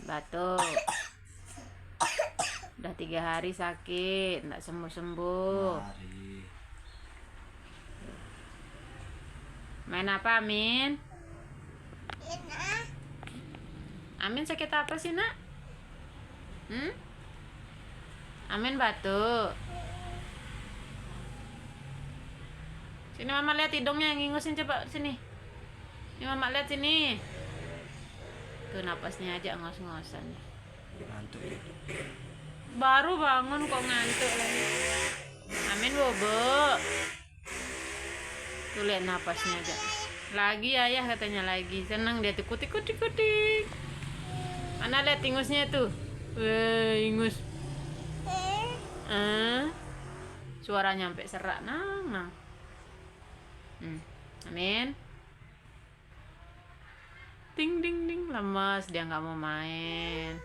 Batuk. Udah 3 hari sakit, nggak sembuh-sembuh. Mari. Main apa, Amin? Amin sakit apa sih, nak? Amin batuk. Sini mama lihat hidungnya, yang ingusin coba sini. Ini mama lihat sini. Tuh napasnya aja ngos-ngosan. Ngantuk ya. Baru bangun kok ngantuk lagi. Amin bobo. Tuh lihat napasnya aja. Lagi ayah katanya lagi. Senang dia tuh kutik. Mana lihat ingusnya tuh. Ingus. Suara nyampe serak nang. Amin. Ting ding ding, lemas dia nggak mau main.